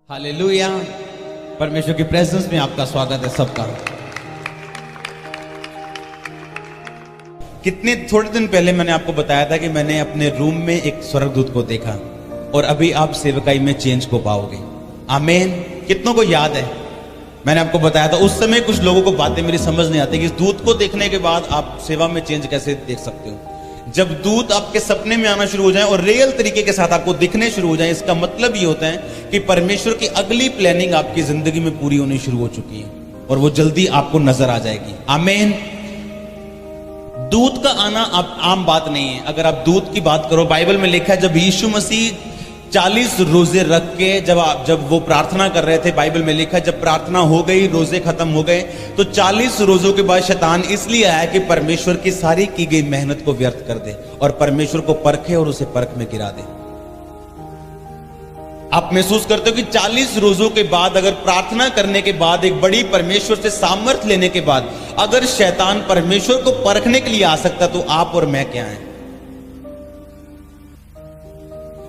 Hallelujah. परमेश्वर की presence में आपका स्वागत है सबका। कितने थोड़े दिन पहले मैंने आपको बताया था कि मैंने अपने रूम में एक स्वर्गदूत को देखा और अभी आप सेवकाई में चेंज को पाओगे। आमीन। कितनों को याद है? मैंने आपको बताया था उस समय कुछ लोगों को बातें मेरी समझ नहीं आती कि इस दूत को देखने के बाद आप सेवा में चेंज कैसे देख सकते हो। जब दूत आपके सपने में आना शुरू हो जाए और रियल तरीके के साथ आपको दिखने शुरू हो जाए, इसका मतलब ये होता है कि परमेश्वर की अगली प्लानिंग आपकी जिंदगी में पूरी होनी शुरू हो चुकी है और वो जल्दी आपको नजर आ जाएगी। आमीन। दूत का आना आप आम बात नहीं है। अगर आप दूत की बात करो, बाइबल में लिखा है जब यीशु मसीह 40 रोजे रख के जब वो प्रार्थना कर रहे थे, बाइबल में लिखा है जब प्रार्थना हो गई, रोजे खत्म हो गए, तो 40 रोजों के बाद शैतान इसलिए आया कि परमेश्वर की सारी की गई मेहनत को व्यर्थ कर दे और परमेश्वर को परखे और उसे परख में गिरा दे। आप महसूस करते हो कि 40 रोजों के बाद, अगर प्रार्थना करने के बाद, एक बड़ी परमेश्वर से सामर्थ लेने के बाद, अगर शैतान परमेश्वर को परखने के लिए आ सकता तो आप और मैं क्या हैं?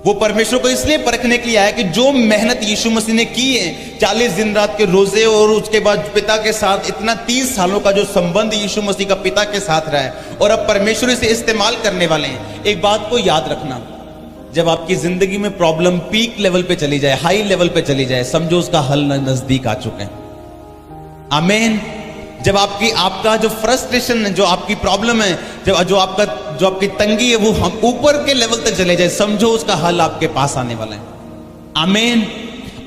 वो परमेश्वर को इसलिए परखने के लिए आया कि जो मेहनत यीशु मसीह ने की है, 40 दिन रात के रोजे और उसके बाद पिता के साथ इतना 30 सालों का जो संबंध यीशु मसीह का पिता के साथ रहा है, और अब परमेश्वर इसे इस्तेमाल करने वाले हैं। एक बात को याद रखना, जब आपकी जिंदगी में प्रॉब्लम पीक लेवल पे चली जाए, हाई लेवल पे चली जाए, समझो उसका हल नजदीक आ चुके हैं। आमीन। जब आपका जो फ्रस्ट्रेशन है, जो आपकी प्रॉब्लम है, जो आपकी तंगी है, वो हम ऊपर के लेवल तक चले जाए, समझो उसका हल आपके पास आने वाला है। आमीन।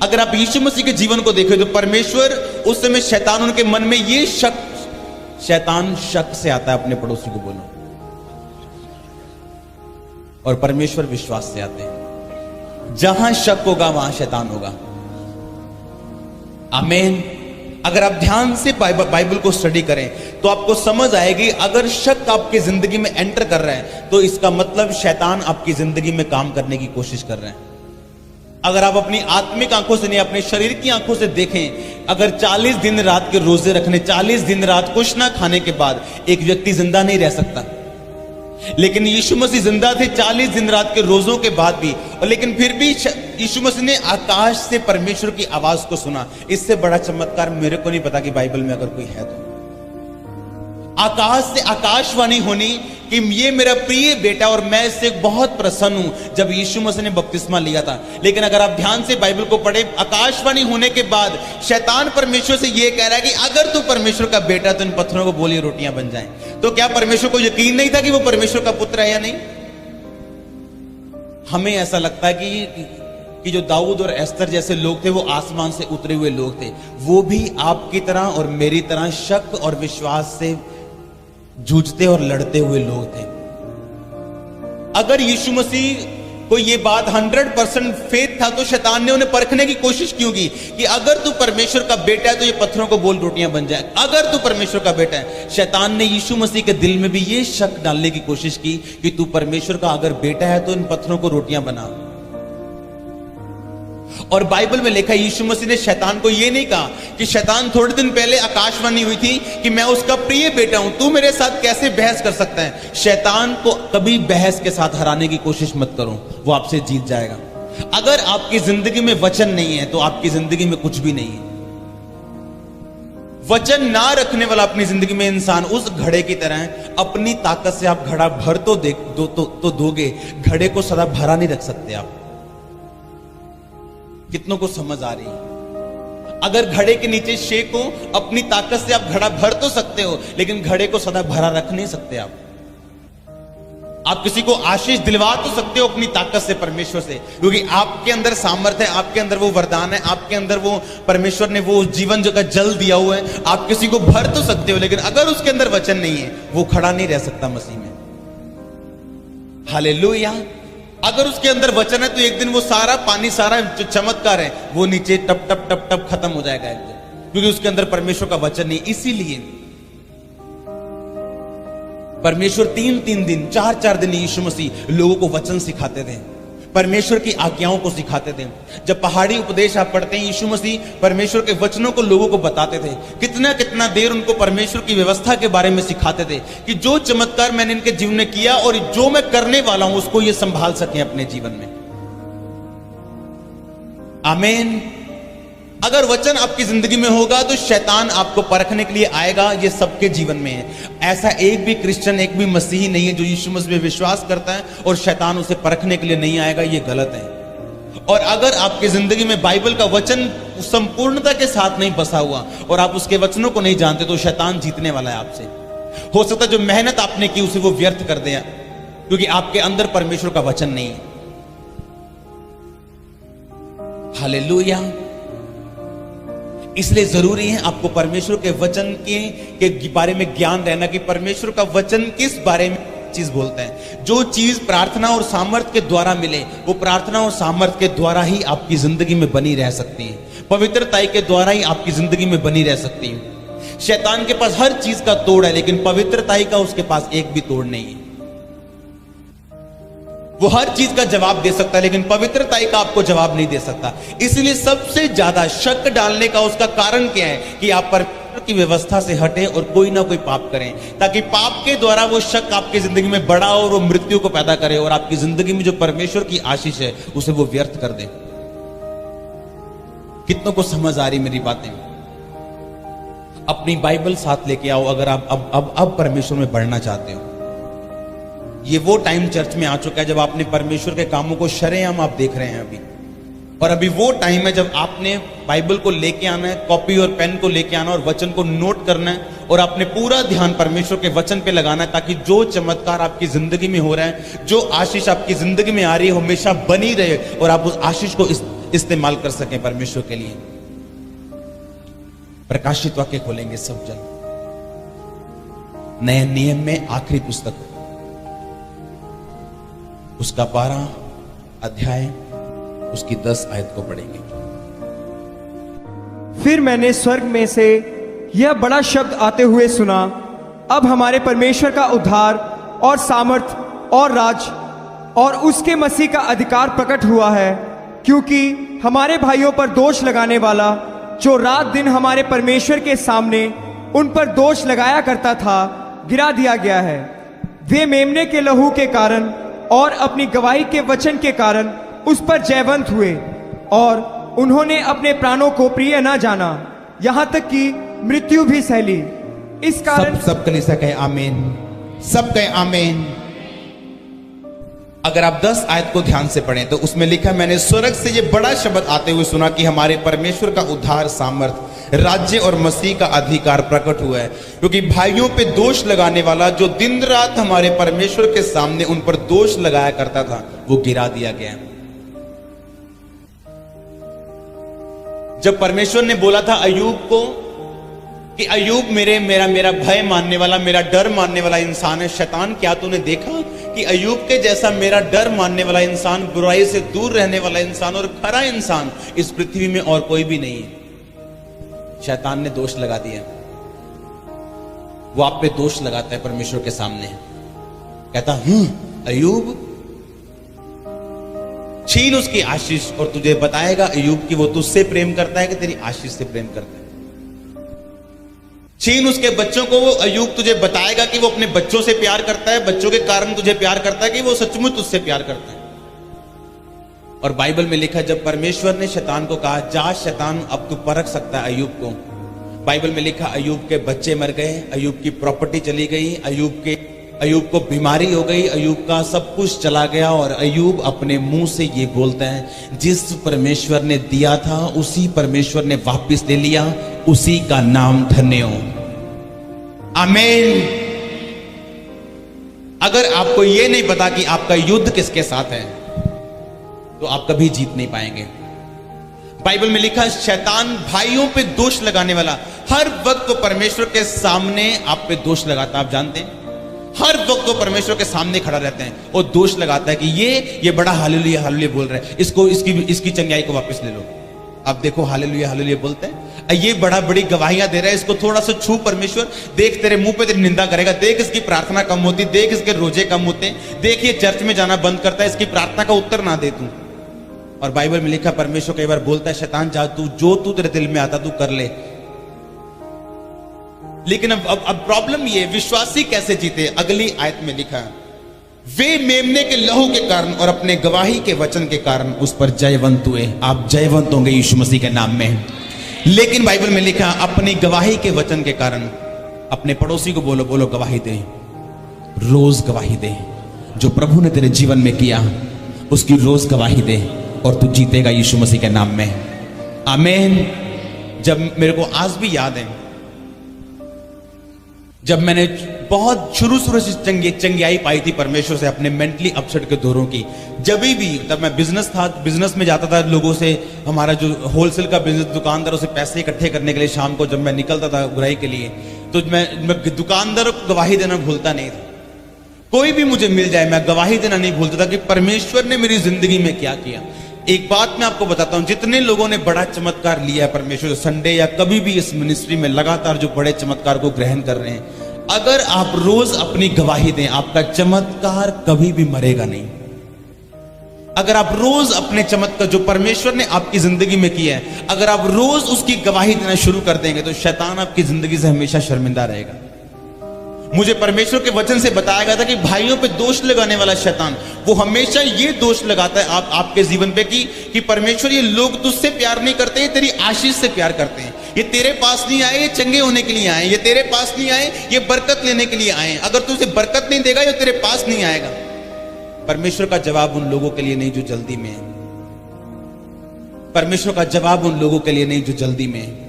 अगर आप यीशु मसीह के जीवन को देखो तो परमेश्वर उस समय शैतान उनके मन में ये शैतान शक से आता है, अपने पड़ोसी को बोलो, और परमेश्वर विश्वास से आते हैं। जहां शक होगा वहां शैतान होगा। आमीन। अगर आप ध्यान से बाइबल को स्टडी करें तो आपको समझ आएगी, अगर शक आपकी जिंदगी में एंटर कर रहा है तो इसका मतलब शैतान आपकी जिंदगी में काम करने की कोशिश कर रहे हैं। अगर आप अपनी आत्मिक आंखों से नहीं, अपने शरीर की आंखों से देखें, अगर 40 दिन रात के रोजे रखने, 40 दिन रात कुछ ना खाने के बाद एक व्यक्ति जिंदा नहीं रह सकता, लेकिन यीशु मसीह जिंदा थे 40 दिन रात के रोजों के बाद भी, और लेकिन फिर भी यीशु मसीह ने आकाश से परमेश्वर की आवाज को सुना। इससे बड़ा चमत्कार मेरे को नहीं पता कि बाइबल में अगर कोई है तो। आकाश से आकाशवाणी होनी कि ये मेरा प्रिय बेटा और मैं इससे बहुत प्रसन्न हूं, जब यीशु मसीह ने बपतिस्मा लिया था। लेकिन अगर आप ध्यान से बाइबल को पढ़े, आकाशवाणी होने के बाद शैतान परमेश्वर से ये कह रहा है कि अगर तू परमेश्वर का बेटा तो इन पत्थरों को बोली रोटियां बन जाएं। तो क्या परमेश्वर को यकीन नहीं था कि वो परमेश्वर का पुत्र है या नहीं? हमें ऐसा लगता है कि जो दाऊद और एस्तर जैसे लोग थे वो आसमान से उतरे हुए लोग थे। वो भी आपकी तरह और मेरी तरह शक और विश्वास से जूझते और लड़ते हुए लोग थे। अगर यीशु मसीह को ये बात 100% फेथ था तो शैतान ने उन्हें परखने की कोशिश क्यों की कि अगर तू परमेश्वर का बेटा है तो ये पत्थरों को बोल रोटियां बन जाए। अगर तू परमेश्वर का बेटा है, शैतान ने यीशु मसीह के दिल में भी ये शक डालने की कोशिश की कि तू परमेश्वर का अगर बेटा है तो इन पत्थरों को रोटियां बना। और बाइबल में लिखा है यीशु मसीह ने शैतान को यह नहीं कहा कि शैतान, थोड़े दिन पहले आकाशवाणी हुई थी कि मैं उसका प्रिय बेटा हूं, तू मेरे साथ कैसे बहस कर सकता है। शैतान को कभी बहस के साथ हराने की कोशिश मत करो, वो आपसे जीत जाएगा। अगर आपकी जिंदगी में वचन नहीं है तो आपकी जिंदगी में कुछ भी नहीं है। वचन ना रखने वाला अपनी जिंदगी में इंसान उस घड़े की तरह है। अपनी ताकत से आप घड़ा भर तो दोगे, घड़े को सदा भरा नहीं रख सकते आप। कितनों को समझ आ रही है? अगर घड़े के नीचे शेक हो, अपनी ताकत से आप घड़ा भर तो सकते हो, लेकिन घड़े को सदा भरा रख नहीं सकते आप किसी को आशीष दिलवा तो सकते हो अपनी ताकत से, परमेश्वर से, क्योंकि आपके अंदर सामर्थ्य है, आपके अंदर वो वरदान है, आपके अंदर वो परमेश्वर ने वो जीवन जो का जल दिया हुआ है, आप किसी को भर तो सकते हो। लेकिन अगर उसके अंदर वचन नहीं है, वो खड़ा नहीं रह सकता मसीह में। हालेलुया। अगर उसके अंदर वचन है तो एक दिन वो सारा पानी, सारा जो चमत्कार है, वो नीचे टप टप टप टप खत्म हो जाएगा एक दिन, क्योंकि उसके अंदर परमेश्वर का वचन नहीं। इसीलिए परमेश्वर 3-3 दिन, 4-4 दिन यीशु मसीह लोगों को वचन सिखाते थे, परमेश्वर की आज्ञाओं को सिखाते थे। जब पहाड़ी उपदेश आप पढ़ते हैं, यीशु मसीह परमेश्वर के वचनों को लोगों को बताते थे। कितना कितना देर उनको परमेश्वर की व्यवस्था के बारे में सिखाते थे कि जो चमत्कार मैंने इनके जीवन में किया और जो मैं करने वाला हूं उसको ये संभाल सकें अपने जीवन में। आमीन। अगर वचन आपकी जिंदगी में होगा तो शैतान आपको परखने के लिए आएगा। ये सबके जीवन में है। ऐसा एक भी क्रिश्चियन, एक भी मसीही नहीं है जो यीशु मसीह में विश्वास करता है और शैतान उसे परखने के लिए नहीं आएगा। ये गलत है। और अगर आपकी जिंदगी में बाइबल का वचन संपूर्णता के साथ नहीं बसा हुआ और आप उसके वचनों को नहीं जानते तो शैतान जीतने वाला है आपसे। हो सकता है जो मेहनत आपने की उसे वो व्यर्थ कर दे, क्योंकि आपके अंदर परमेश्वर का वचन नहीं है। हालेलुया। इसलिए जरूरी है आपको परमेश्वर के वचन के बारे में ज्ञान रहना कि परमेश्वर का वचन किस बारे में चीज बोलता है। जो चीज प्रार्थना और सामर्थ के द्वारा मिले वो प्रार्थना और सामर्थ के द्वारा ही आपकी जिंदगी में बनी रह सकती है। पवित्रता के द्वारा ही आपकी जिंदगी में बनी रह सकती है। शैतान के पास हर चीज का तोड़ है, लेकिन पवित्रता का उसके पास एक भी तोड़ नहीं है। वो हर चीज का जवाब दे सकता है, लेकिन पवित्रता का आपको जवाब नहीं दे सकता। इसलिए सबसे ज्यादा शक डालने का उसका कारण क्या है कि आप परमेश्वर की व्यवस्था से हटे और कोई ना कोई पाप करें, ताकि पाप के द्वारा वो शक आपकी जिंदगी में बढ़ा और वो मृत्यु को पैदा करे और आपकी जिंदगी में जो परमेश्वर की आशीष है उसे वो व्यर्थ कर दे। कितनों को समझ आ रही मेरी बातें? अपनी बाइबल साथ लेके आओ अगर आप अब परमेश्वर में बढ़ना चाहते हो। ये वो टाइम चर्च में आ चुका है जब आपने परमेश्वर के कामों को शरेआम आप देख रहे हैं अभी। और अभी वो टाइम है जब आपने बाइबल को लेके आना है, कॉपी और पेन को लेके आना और वचन को नोट करना है और आपने पूरा ध्यान परमेश्वर के वचन पे लगाना है, ताकि जो चमत्कार आपकी जिंदगी में हो रहा है, जो आशीष आपकी जिंदगी में आ रही है, हमेशा बनी रहे और आप उस आशीष को इस्तेमाल कर सकें परमेश्वर के लिए। प्रकाशित वाक्य खोलेंगे सब जन, नए नियम में आखिरी पुस्तक, उसका 12 अध्याय, उसकी 10 आयत को पढ़ेंगे। फिर मैंने स्वर्ग में से यह बड़ा शब्द आते हुए सुना, अब हमारे परमेश्वर का उद्धार और सामर्थ और राज और उसके मसीह का अधिकार प्रकट हुआ है, क्योंकि हमारे भाइयों पर दोष लगाने वाला जो रात दिन हमारे परमेश्वर के सामने उन पर दोष लगाया करता था, गिरा दिया गया है। वे मेमने के लहू के कारण और अपनी गवाही के वचन के कारण उस पर जयवंत हुए और उन्होंने अपने प्राणों को प्रिय न जाना, यहां तक कि मृत्यु भी सह ली। इस कारण सब कलीसिया कहे आमीन, सब कहे आमीन। अगर आप 10 आयत को ध्यान से पढ़ें तो उसमें लिखा, मैंने स्वर्ग से ये बड़ा शब्द आते हुए सुना कि हमारे परमेश्वर का उद्धार, सामर्थ, राज्य और मसीह का अधिकार प्रकट हुआ है, क्योंकि भाइयों पे दोष लगाने वाला जो दिन रात हमारे परमेश्वर के सामने उन पर दोष लगाया करता था वो गिरा दिया गया। जब परमेश्वर ने बोला था अय्यूब को कि अय्यूब मेरा भय मानने वाला, मेरा डर मानने वाला इंसान है, शैतान क्या तूने देखा कि अय्यूब के जैसा मेरा डर मानने वाला इंसान, बुराई से दूर रहने वाला इंसान और खरा इंसान इस पृथ्वी में और कोई भी नहीं है। शैतान ने दोष लगा दिया। वो आप पे दोष लगाता है परमेश्वर के सामने, कहता अय्यूब, छीन उसकी आशीष और तुझे बताएगा अय्यूब कि वो तुझसे प्रेम करता है कि तेरी आशीष से प्रेम करता है। छीन उसके बच्चों को, वो अय्यूब तुझे बताएगा कि वो अपने बच्चों से प्यार करता है, बच्चों के कारण तुझे प्यार करता है, कि वो सचमुच तुझसे प्यार करता है। और बाइबल में लिखा, जब परमेश्वर ने शैतान को कहा जा शैतान, अब तू परख सकता है अय्यूब को, बाइबल में लिखा अय्यूब के बच्चे मर गए, अय्यूब की प्रॉपर्टी चली गई, अय्यूब को बीमारी हो गई, अय्यूब का सब कुछ चला गया। और अय्यूब अपने मुंह से ये बोलता है, जिस परमेश्वर ने दिया था उसी परमेश्वर ने वापस ले लिया, उसी का नाम धन्य हो। आमीन। अगर आपको यह नहीं पता कि आपका युद्ध किसके साथ है तो आप कभी जीत नहीं पाएंगे। बाइबल में लिखा, शैतान भाइयों पे दोष लगाने वाला हर वक्त वो परमेश्वर के सामने आप पे दोष लगाता है। आप जानते हैं, हर वक्त वो परमेश्वर के सामने खड़ा रहता है और दोष लगाता है कि ये बड़ा हालेलुया हालेलुया बोल रहा है, इसकी चंगाई को वापस ले लो। अब देखो हालेलुया हालेलुया बोलते हैं, ये बड़ी गवाहियां दे रहा है, इसको थोड़ा सा छू परमेश्वर, देख तेरे मुंह पे तेरी निंदा करेगा, देख इसकी प्रार्थना कम होती, देख इसके रोजे कम होते, देख ये चर्च में जाना बंद करता है, इसकी प्रार्थना का उत्तर ना दे तू। और बाइबल में लिखा, परमेश्वर कई बार बोलता है, शैतान जा जो तू तेरे दिल में आता तू कर ले। लेकिन अब प्रॉब्लम ये, विश्वासी कैसे जीते? अगली आयत में लिखा, वे मेमने के लहू के कारण और अपने गवाही के वचन के कारण उस पर जयवंत हुए। आप जयवंत होंगे यीशु मसीह के नाम में। लेकिन बाइबल में लिखा अपनी गवाही के वचन के कारण अपने पड़ोसी को बोलो, बोलो गवाही दे, रोज गवाही दे। जो प्रभु ने तेरे जीवन में किया उसकी रोज गवाही दे और तू जीतेगा यीशु मसीह के नाम में। आमीन। जब मेरे को आज भी याद है, जब मैंने बहुत शुरू से चंगियाई पाई थी परमेश्वर से अपने मेंटली अपसेट के दौरों की, जब भी तब मैं बिजनेस में जाता था, लोगों से, हमारा जो होलसेल का बिजनेस, दुकानदारों से पैसे इकट्ठे करने के लिए शाम को जब मैं निकलता था बुराई के लिए, तो मैं दुकानदारों को गवाही देना भूलता नहीं था। कोई भी मुझे मिल जाए मैं गवाही देना नहीं भूलता था कि परमेश्वर ने मेरी जिंदगी में क्या किया। एक बात मैं आपको बताता हूं, जितने लोगों ने बड़ा चमत्कार लिया है परमेश्वर, संडे या कभी भी इस मिनिस्ट्री में लगातार जो बड़े चमत्कार को ग्रहण कर रहे हैं, अगर आप रोज अपनी गवाही दें, आपका चमत्कार कभी भी मरेगा नहीं। अगर आप रोज अपने चमत्कार जो परमेश्वर ने आपकी जिंदगी में किया है, अगर आप रोज उसकी गवाही देना शुरू कर देंगे तो शैतान आपकी जिंदगी से हमेशा शर्मिंदा रहेगा। मुझे परमेश्वर के वचन से बताया गया था कि भाइयों पे दोष लगाने वाला शैतान, वो हमेशा ये दोष लगाता है आपके जीवन पे कि परमेश्वर, ये लोग तुझसे प्यार नहीं करते, ये तेरी आशीष से प्यार करते हैं। ये तेरे पास नहीं आए, ये चंगे होने के लिए आए। ये तेरे पास नहीं आए, ये बरकत लेने के लिए आए। अगर तू उसे बरकत नहीं देगा, ये तेरे पास नहीं आएगा। परमेश्वर का जवाब उन लोगों के लिए नहीं जो जल्दी में है। परमेश्वर का जवाब उन लोगों के लिए नहीं जो जल्दी में है।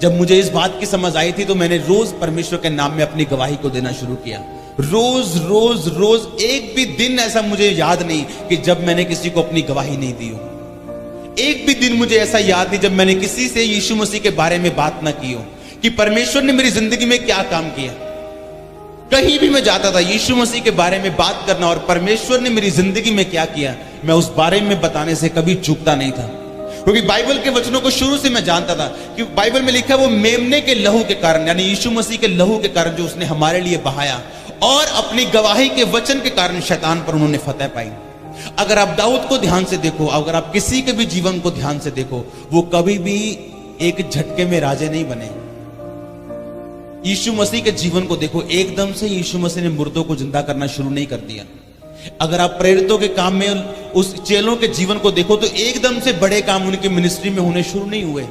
जब मुझे इस बात की समझ आई थी तो मैंने रोज परमेश्वर के नाम में अपनी गवाही को देना शुरू किया। रोज रोज रोज, एक भी दिन ऐसा मुझे याद नहीं कि जब मैंने किसी को अपनी गवाही नहीं दी हो। एक भी दिन मुझे ऐसा याद नहीं जब मैंने किसी से यीशु मसीह के बारे में बात ना की हो कि परमेश्वर ने मेरी जिंदगी में क्या काम किया। कहीं भी मैं जाता था यीशु मसीह के बारे में बात करना और परमेश्वर ने मेरी जिंदगी में क्या किया, मैं उस बारे में बताने से कभी चूकता नहीं था, क्योंकि बाइबल के वचनों को शुरू से मैं जानता था कि बाइबल में लिखा है वो मेमने के लहू के कारण, यानी यीशु मसीह के लहू के कारण जो उसने हमारे लिए बहाया, और अपनी गवाही के वचन के कारण शैतान पर उन्होंने फतह पाई। अगर आप दाऊद को ध्यान से देखो, अगर आप किसी के भी जीवन को ध्यान से देखो, वो कभी भी एक झटके में राजे नहीं बने। यीशु मसीह के जीवन को देखो, एकदम से यीशु मसीह ने मुर्दों को जिंदा करना शुरू नहीं कर दिया। अगर आप प्रेरितों के काम में उस चेलों के जीवन को देखो तो एकदम से बड़े काम उनकी मिनिस्ट्री में होने शुरू नहीं हुए।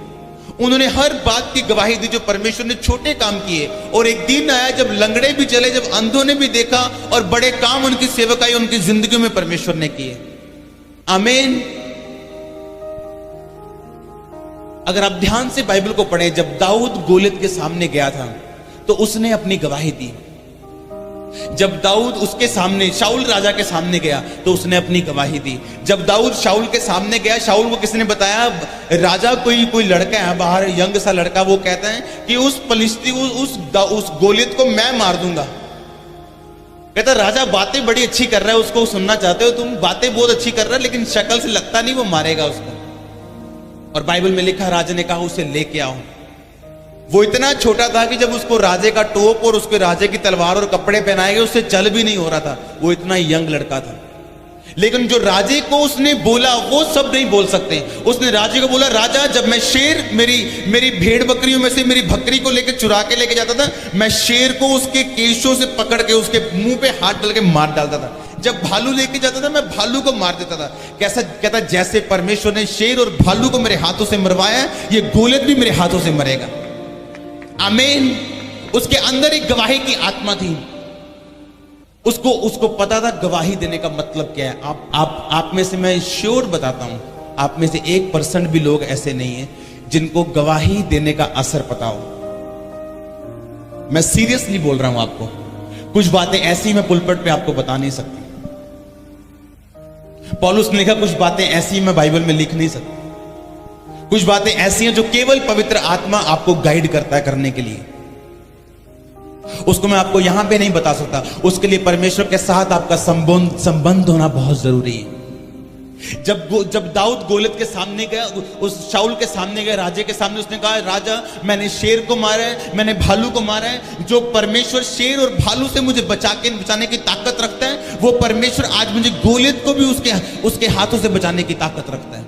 उन्होंने हर बात की गवाही दी जो परमेश्वर ने छोटे काम किए, और एक दिन आया जब लंगड़े भी चले, जब अंधों ने भी देखा, और बड़े काम उनकी सेवकाई उनकी जिंदगी में परमेश्वर ने किए। आमीन। अगर आप ध्यान से बाइबल को पढ़ें, जब दाऊद गोलियत के सामने गया था तो उसने अपनी गवाही दी। जब दाऊद उसके सामने शाऊल राजा के सामने गया तो उसने अपनी गवाही दी। जब दाऊद शाऊल के सामने गया, शाऊल को किसने बताया, राजा कोई लड़का है बाहर, यंग सा लड़का, वो कहता है कि उस फलिस्ती उस गोलियत को मैं मार दूंगा। कहता राजा बातें बड़ी अच्छी कर रहा है, उसको सुनना चाहते हो तुम, बातें बहुत अच्छी कर रहा है, लेकिन शक्ल से लगता नहीं वो मारेगा उसको। और बाइबल में लिखा, राजा ने कहा उसे लेके आओ। वो इतना छोटा था कि जब उसको राजे का टोप और उसके राजे की तलवार और कपड़े पहनाए गए, उससे चल भी नहीं हो रहा था। वो इतना यंग लड़का था। लेकिन जो राजे को उसने बोला वो सब नहीं बोल सकते। उसने राजे को बोला, राजा जब मैं शेर मेरी भेड़ बकरियों में से मेरी बकरी को लेकर चुरा के लेके जाता था, मैं शेर को उसके केशों से पकड़ के उसके मुंह पे हाथ डाल के मार डालता था। जब भालू लेके जाता था मैं भालू को मार देता था। कैसा कहता, जैसे परमेश्वर ने शेर और भालू को मेरे हाथों से मरवाया, ये गोलियत भी मेरे हाथों से मरेगा। आमीन। उसके अंदर एक गवाही की आत्मा थी। उसको पता था गवाही देने का मतलब क्या है। आप में से मैं श्योर बताता हूं, आप में से 1% भी लोग ऐसे नहीं है जिनको गवाही देने का असर पता हो। मैं सीरियसली बोल रहा हूं आपको। कुछ बातें ऐसी मैं पुलपट पे आपको बता नहीं सकता। पौलुस ने लिखा, कुछ बातें ऐसी मैं बाइबल में लिख नहीं सकता। कुछ बातें ऐसी हैं जो केवल पवित्र आत्मा आपको गाइड करता है करने के लिए। उसको मैं आपको यहां पे नहीं बता सकता। उसके लिए परमेश्वर के साथ आपका संबंध होना बहुत जरूरी है। जब दाऊद गोलियत के सामने गया, उस शाऊल के सामने गया, राजे के सामने, उसने कहा, राजा मैंने शेर को मारा है, मैंने भालू को मारा है। जो परमेश्वर शेर और भालू से मुझे बचाने की ताकत रखता है, वो परमेश्वर आज मुझे गोलियत को भी उसके हाथों से बचाने की ताकत रखता है।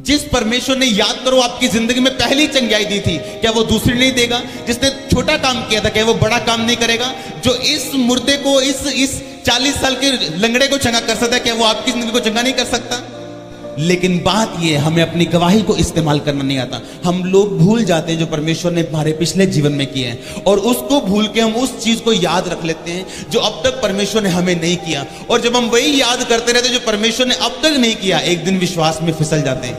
जिस परमेश्वर ने, याद करो, आपकी जिंदगी में पहली चंगाई दी थी, क्या वो दूसरी नहीं देगा? जिसने छोटा काम किया था, क्या वो बड़ा काम नहीं करेगा? जो इस मुर्दे को, इस 40 साल के लंगड़े को चंगा कर सकता है, क्या वो आपकी जिंदगी को चंगा नहीं कर सकता? लेकिन बात यह हमें अपनी गवाही को इस्तेमाल करना नहीं आता। हम लोग भूल जाते हैं जो परमेश्वर ने हमारे पिछले जीवन में किया है, और उसको भूल के हम उस चीज को याद रख लेते हैं जो अब तक परमेश्वर ने हमें नहीं किया। और जब हम वही याद करते रहते जो परमेश्वर ने अब तक नहीं किया, एक दिन विश्वास में फिसल जाते हैं।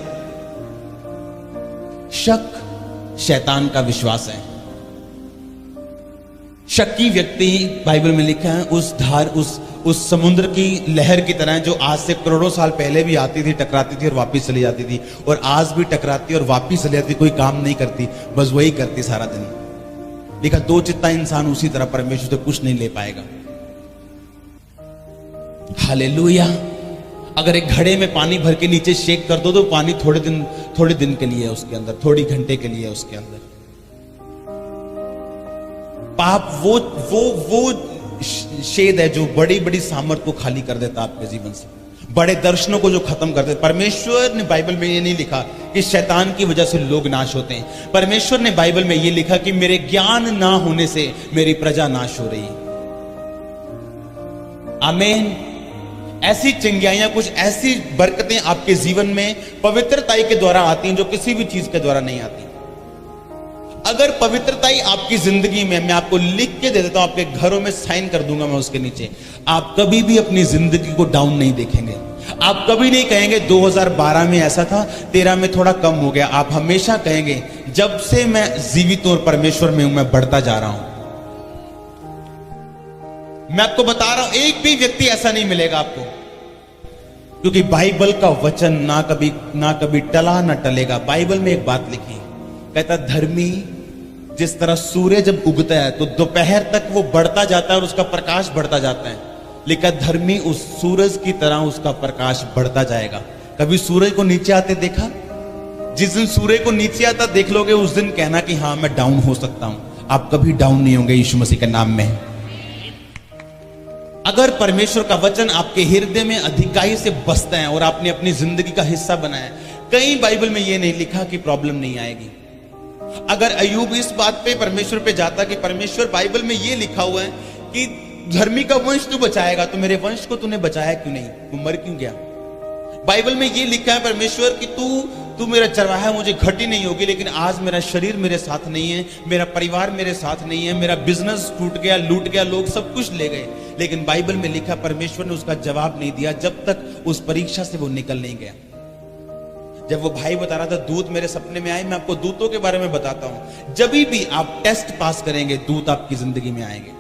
शक शैतान का विश्वास है। शक्की व्यक्ति, बाइबल में लिखा है, उस धार उस समुद्र की लहर की तरह जो आज से करोड़ों साल पहले भी आती थी, टकराती थी और वापस चली जाती थी, और आज भी टकराती और वापस चली जाती, कोई काम नहीं करती, बस वही करती सारा दिन। लिखा दो चित्ता इंसान उसी तरह परमेश्वर से कुछ नहीं ले पाएगा। हालेलुया। अगर एक घड़े में पानी भर के नीचे शेक कर दो तो पानी थोड़े दिन के लिए है उसके अंदर, थोड़ी घंटे के लिए है उसके अंदर। पाप वो शेद है जो बड़ी बड़ी सामर्थ को खाली कर देता आपके जीवन से, बड़े दर्शनों को जो खत्म कर देता। परमेश्वर ने बाइबल में ये नहीं लिखा कि शैतान की वजह से लोग नाश होते हैं। परमेश्वर ने बाइबल में ये लिखा कि मेरे ज्ञान ना होने से मेरी प्रजा नाश हो रही है। आमीन। ऐसी चंगियाइयां, कुछ ऐसी बरकतें आपके जीवन में पवित्रताई के द्वारा आती हैं जो किसी भी चीज के द्वारा नहीं आती। अगर पवित्रताई आपकी जिंदगी में, मैं आपको लिख के दे देता हूं, आपके घरों में साइन कर दूंगा मैं उसके नीचे, आप कभी भी अपनी जिंदगी को डाउन नहीं देखेंगे। आप कभी नहीं कहेंगे 2012 में ऐसा था, 13 में थोड़ा कम हो गया। आप हमेशा कहेंगे जब से मैं जीवित और परमेश्वर में हूं, मैं बढ़ता जा रहा हूं। मैं आपको बता रहा हूं, एक भी व्यक्ति ऐसा नहीं मिलेगा आपको, क्योंकि बाइबल का वचन ना कभी टला ना टलेगा। बाइबल में एक बात लिखी, कहता धर्मी जिस तरह सूर्य जब उगता है तो दोपहर तक वो बढ़ता जाता है और उसका प्रकाश बढ़ता जाता है, लिखा धर्मी उस सूरज की तरह उसका प्रकाश बढ़ता जाएगा। कभी सूरज को नीचे आते देखा? जिस दिन सूर्य को नीचे आता देख लोगे, उस दिन कहना कि हाँ मैं डाउन हो सकता हूं। आप कभी डाउन नहीं होंगे यीशु मसीह के नाम में। अगर परमेश्वर का वचन आपके हृदय में अधिकाई से बसता है और आपने अपनी जिंदगी का हिस्सा बनाया, कहीं बाइबल में यह नहीं लिखा कि प्रॉब्लम नहीं आएगी। अगर अय्यूब इस बात पे परमेश्वर पे जाता कि परमेश्वर बाइबल में यह लिखा हुआ है कि धर्मी का वंश तू बचाएगा, तो मेरे वंश को तूने बचाया क्यों नहीं? तू मर क्यों गया? बाइबल में यह लिखा है परमेश्वर कि तू मेरा चरवाहा, मुझे घटी नहीं होगी, लेकिन आज मेरा शरीर मेरे साथ नहीं है, मेरा परिवार मेरे साथ नहीं है, मेरा बिजनेस टूट गया, लूट गया, लोग सब कुछ ले गए। लेकिन बाइबल में लिखा परमेश्वर ने उसका जवाब नहीं दिया जब तक उस परीक्षा से वो निकल नहीं गया। जब वो भाई बता रहा था दूत मेरे सपने में आए, मैं आपको दूतों के बारे में बताता हूं। जब भी आप टेस्ट पास करेंगे, दूत आपकी जिंदगी में आएंगे।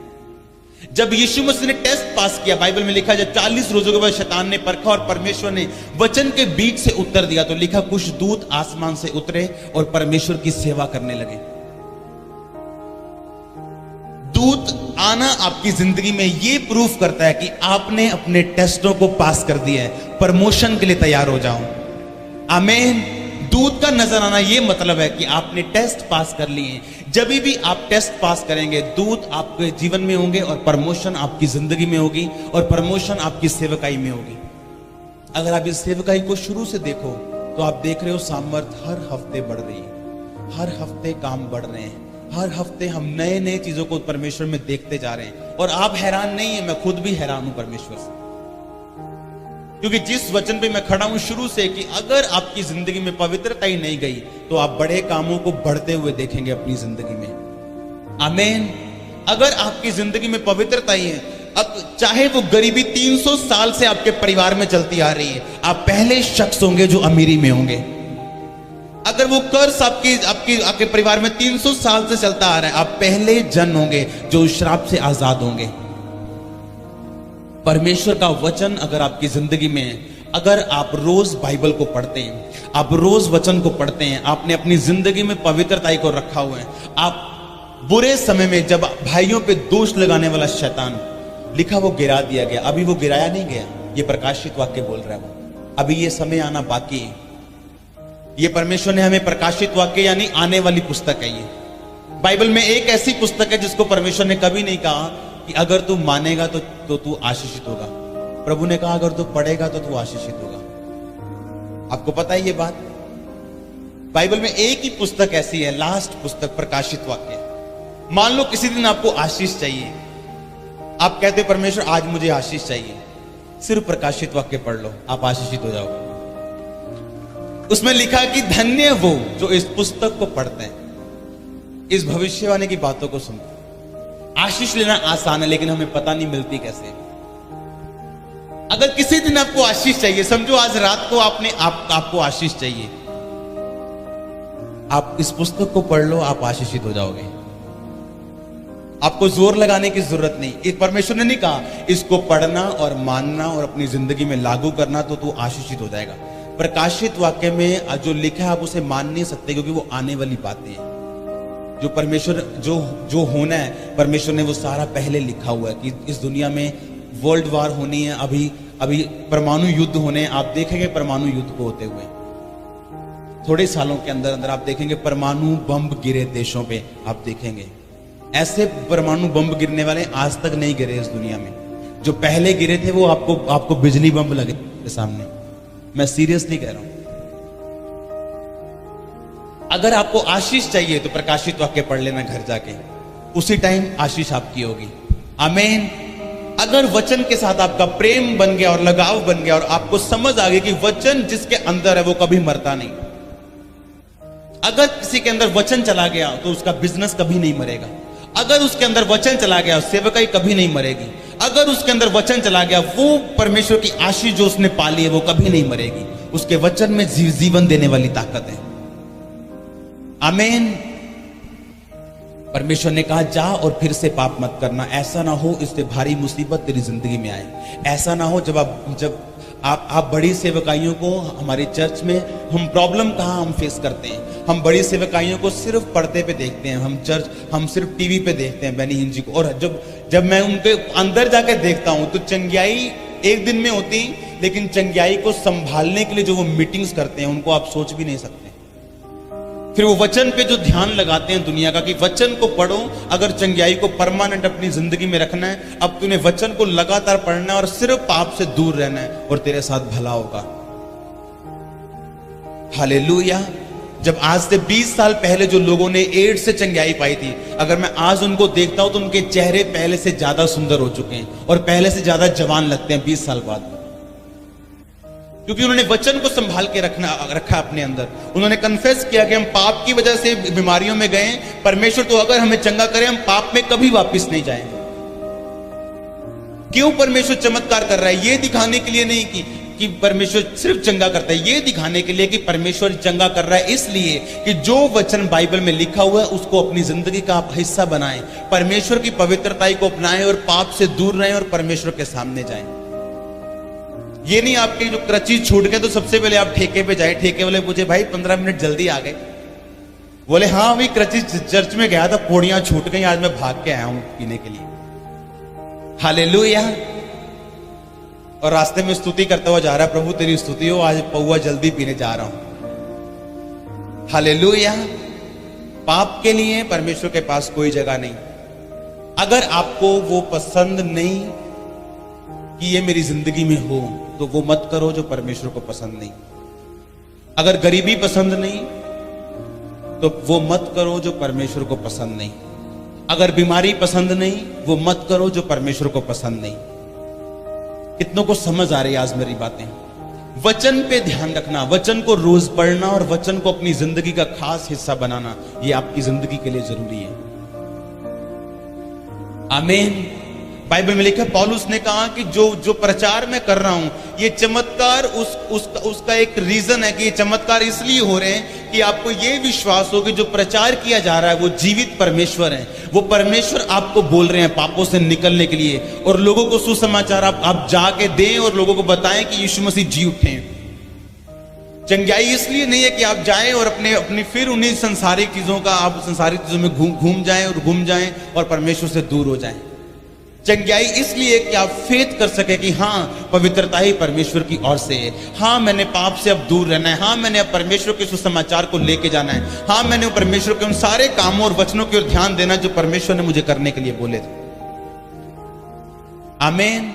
जब यीशु मसीह ने टेस्ट पास किया, बाइबल में लिखा जब 40 रोजों के बाद शैतान ने परखा और परमेश्वर ने वचन के बीच से उत्तर दिया, तो लिखा कुछ दूत आसमान से उतरे और परमेश्वर की सेवा करने लगे। दूत आना आपकी जिंदगी में यह प्रूफ करता है कि आपने अपने टेस्टों को पास कर दिया है, प्रमोशन के लिए तैयार हो जाओ। आमीन। दूत का नजर आना यह मतलब है कि आपने टेस्ट पास कर लिए। जब भी आप टेस्ट पास करेंगे, दूत आपके जीवन में होंगे और प्रमोशन आपकी जिंदगी में होगी और प्रमोशन आपकी सेवकाई में होगी। अगर आप इस सेवकाई को शुरू से देखो तो आप देख रहे हो सामर्थ हर हफ्ते बढ़ रही है, हर हफ्ते काम बढ़ रहे हैं, हर हफ्ते हम नए नए चीजों को परमेश्वर में देखते जा रहे हैं। और आप हैरान नहीं है, मैं खुद भी हैरान हूं परमेश्वर से, क्योंकि जिस वचन पे मैं खड़ा हूं शुरू से कि अगर आपकी जिंदगी में पवित्रता ही नहीं गई तो आप बड़े कामों को बढ़ते हुए देखेंगे अपनी जिंदगी में। आमीन। अगर आपकी जिंदगी में पवित्रता ही है, अब चाहे वो गरीबी 300 साल से आपके परिवार में चलती आ रही है, आप पहले शख्स होंगे जो अमीरी में होंगे। अगर वो कर्ज आपके परिवार में 300 साल से चलता आ रहा है, आप पहले जन होंगे जो श्राप से आजाद होंगे। परमेश्वर का वचन अगर आपकी जिंदगी में, अगर आप रोज बाइबल को पढ़ते हैं, आप रोज वचन को पढ़ते हैं, आपने अपनी जिंदगी में पवित्रताई को रखा हुआ है, आप बुरे समय में जब भाइयों पे दोष लगाने वाला शैतान, लिखा वो गिरा दिया गया, अभी वो गिराया नहीं गया, ये प्रकाशित वाक्य बोल रहा है वो, अभी ये समय आना बाकी है। ये परमेश्वर ने हमें प्रकाशित वाक्य यानी आने वाली पुस्तक है। ये बाइबल में एक ऐसी पुस्तक है जिसको परमेश्वर ने कभी नहीं कहा कि अगर तू मानेगा तो तू आशीषित होगा। प्रभु ने कहा अगर तू पढ़ेगा तो तू आशीषित होगा। आपको पता है ये बात? बाइबल में एक ही पुस्तक ऐसी है, लास्ट पुस्तक प्रकाशित वाक्य। मान लो किसी दिन आपको आशीष चाहिए, आप कहते परमेश्वर आज मुझे आशीष चाहिए, सिर्फ प्रकाशित वाक्य पढ़ लो, आप आशीषित हो जाओगे। उसमें लिखा कि धन्य वो जो इस पुस्तक को पढ़ते हैं, इस भविष्यवाणी की बातों को सुनते हैं। आशीष लेना आसान है, लेकिन हमें पता नहीं मिलती कैसे। अगर किसी दिन आपको आशीष चाहिए, समझो आज रात को आपको आशीष चाहिए, आप इस पुस्तक को पढ़ लो, आप आशीषित हो जाओगे। आपको जोर लगाने की जरूरत नहीं। परमेश्वर ने नहीं कहा इसको पढ़ना और मानना और अपनी जिंदगी में लागू करना तो तू आशीषित हो जाएगा। प्रकाशित वाक्य में जो लिखा है आप उसे मान नहीं सकते, क्योंकि वो आने वाली बातें हैं। जो परमेश्वर जो होना है, परमेश्वर ने वो सारा पहले लिखा हुआ है कि इस दुनिया में वर्ल्ड वार होनी है, अभी परमाणु युद्ध होने हैं। आप देखेंगे परमाणु युद्ध को होते हुए थोड़े सालों के अंदर अंदर आप देखेंगे परमाणु बम गिरे देशों पे। आप देखेंगे ऐसे परमाणु बम गिरने वाले आज तक नहीं गिरे इस दुनिया में। जो पहले गिरे थे वो आपको बिजली बम लगे सामने। मैं सीरियसली कह रहा हूं। अगर आपको आशीष चाहिए तो प्रकाशित वाक्य पढ़ लेना घर जाके, उसी टाइम आशीष आपकी होगी। आमीन। अगर वचन के साथ आपका प्रेम बन गया और लगाव बन गया और आपको समझ आ गई कि वचन जिसके अंदर है वो कभी मरता नहीं। अगर किसी के अंदर वचन चला गया तो उसका बिजनेस कभी नहीं मरेगा। अगर उसके अंदर वचन चला गया सेवकाई कभी नहीं मरेगी। अगर उसके अंदर वचन चला गया, वो परमेश्वर की आशीष जो उसने पाली है वो कभी नहीं मरेगी। उसके वचन में जीवन देने वाली ताकत है। आमीन। परमेश्वर ने कहा जा और फिर से पाप मत करना। ऐसा ना हो इससे भारी मुसीबत तेरी जिंदगी में आए। ऐसा ना हो जब आप बड़ी सेवकाइयों को, हमारी चर्च में हम प्रॉब्लम कहाँ हम फेस करते हैं। हम बड़ी सेवकाइयों को सिर्फ पर्दे पे देखते हैं, हम सिर्फ टीवी पे देखते हैं बेनी हिन जी को। और जब मैं उनके अंदर जाके देखता हूं तो चंगियाई एक दिन में होती, लेकिन चंगियाई को संभालने के लिए जो वो मीटिंग्स करते हैं उनको आप सोच भी नहीं सकते। फिर वो वचन पे जो ध्यान लगाते हैं दुनिया का कि वचन को पढ़ो, अगर चंगियाई को परमानेंट अपनी जिंदगी में रखना है, अब तूने वचन को लगातार पढ़ना है और सिर्फ पाप से दूर रहना है और तेरे साथ भला होगा। हालेलुया। जब आज से 20 साल पहले जो लोगों ने एड्स से चंगियाई पाई थी, अगर मैं आज उनको देखता हूं तो उनके चेहरे पहले से ज्यादा सुंदर हो चुके हैं और पहले से ज्यादा जवान लगते हैं 20 साल बाद, क्योंकि उन्होंने वचन को संभाल के रखा अपने अंदर। उन्होंने कन्फेस किया कि हम पाप की वजह से बीमारियों में गए, परमेश्वर तो अगर हमें चंगा करे हम पाप में कभी वापस नहीं जाएंगे। क्यों परमेश्वर चमत्कार कर रहा है? ये दिखाने के लिए नहीं कि परमेश्वर सिर्फ चंगा करता है, ये दिखाने के लिए कि परमेश्वर चंगा कर रहा है इसलिए कि जो वचन बाइबल में लिखा हुआ है उसको अपनी जिंदगी का आप हिस्सा बनाएं, परमेश्वर की पवित्रताई को अपनाएं और पाप से दूर रहें और परमेश्वर के सामने जाएं। ये नहीं आपके जो क्रचीज छूट गए तो सबसे पहले आप ठेके पे जाए। ठेके वाले पूछे भाई 15 मिनट जल्दी आ गए? बोले हाँ अभी क्रचीज चर्च में गया था, पौड़ियां छूट गई, आज मैं भाग के आया हूं पीने के लिए। हालेलुया। और रास्ते में स्तुति करता हुआ जा रहा है, प्रभु तेरी स्तुति हो, आज पौवा जल्दी पीने जा रहा हूं। हालेलुया। पाप के लिए परमेश्वर के पास कोई जगह नहीं। अगर आपको वो पसंद नहीं कि ये मेरी जिंदगी में हो तो वो मत करो जो परमेश्वर को पसंद नहीं। अगर गरीबी पसंद नहीं तो वो मत करो जो परमेश्वर को पसंद नहीं। अगर बीमारी पसंद नहीं वो मत करो जो परमेश्वर को पसंद नहीं। कितनों को समझ आ रही है आज मेरी बातें? वचन पे ध्यान रखना, वचन को रोज पढ़ना और वचन को अपनी जिंदगी का खास हिस्सा बनाना, ये आपकी जिंदगी के लिए जरूरी है। आमीन। बाइबल में लिखा, पौलुस ने कहा कि जो प्रचार मैं कर रहा हूं ये चमत्कार उसका एक रीजन है कि ये चमत्कार इसलिए हो रहे हैं कि आपको ये विश्वास हो कि जो प्रचार किया जा रहा है वो जीवित परमेश्वर है। वो परमेश्वर आपको बोल रहे हैं पापों से निकलने के लिए, और लोगों को सुसमाचार आप जाके दें और लोगों को बताएं कि यीशु मसीह जी उठे। चंगाई इसलिए नहीं है कि आप जाएं और अपनी फिर उन्हीं संसारिक चीजों का आप संसारिक चीजों में घूम जाएं और परमेश्वर से दूर हो जाएं। चंगाई इसलिए कि आप फेथ कर सके कि हाँ पवित्रता ही परमेश्वर की ओर से है। हाँ मैंने पाप से अब दूर रहना है। हाँ मैंने अब परमेश्वर के सुसमाचार को लेके जाना है। हाँ मैंने परमेश्वर के उन सारे कामों और वचनों की ओर ध्यान देना जो परमेश्वर ने मुझे करने के लिए बोले थे। आमीन।